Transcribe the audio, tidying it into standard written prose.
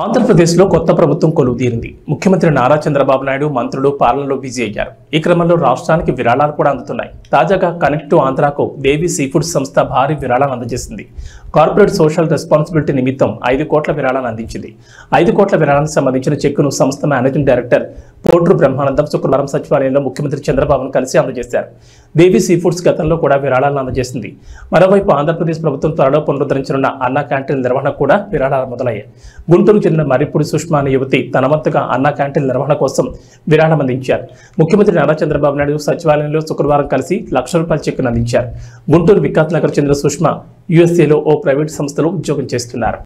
ఆంధ్రప్రదేశ్లో కొత్త ప్రభుత్వం కొలువుదీరింది. ముఖ్యమంత్రి నారా చంద్రబాబు నాయుడు మంత్రులు పాలనలో బిజీ అయ్యారు. ఈ క్రమంలో రాష్ట్రానికి విరాళాలు కూడా అందుతున్నాయి. తాజాగా కనెక్ట్ టు ఆంధ్రాకు దేవి సీ ఫుడ్స్ సంస్థ భారీ విరాళాలు అందజేసింది. కార్పొరేట్ సోషల్ రెస్పాన్సిబిలిటీ నిమిత్తం 5 కోట్ల విరాళాలు అందించింది. 5 కోట్ల విరాళానికి సంబంధించిన చెక్కును సంస్థ మేనేజింగ్ డైరెక్టర్ పోట్రు బ్రహ్మానందం శుక్రవారం సచివాలయంలో ముఖ్యమంత్రి చంద్రబాబును కలిసి అందజేశారు. దేవి సీ ఫుడ్స్ గతంలో కూడా విరాళాలను అందజేసింది. మరోవైపు ఆంధ్రప్రదేశ్ ప్రభుత్వం త్వరలో పునరుద్ధరించనున్న అన్న క్యాంటీన్ నిర్వహణ కూడా విరాళాలు మొదలయ్యాయి. గుంటూరు చెందిన మర్రిపూడి సుష్మా అనే యువతి తన వంతుగా అన్న క్యాంటీన్ నిర్వహణ కోసం విరాళం అందించారు. ముఖ్యమంత్రి నారా చంద్రబాబు నాయుడు సచివాలయంలో శుక్రవారం కలిసి ₹1,00,000 చెక్కును అందించారు. గుంటూరు వికాస్ నగర్ చెందిన సుష్మా యుఎస్ఏలో ఓ ప్రైవేట్ సంస్థలో ఉద్యోగం చేస్తున్నారు.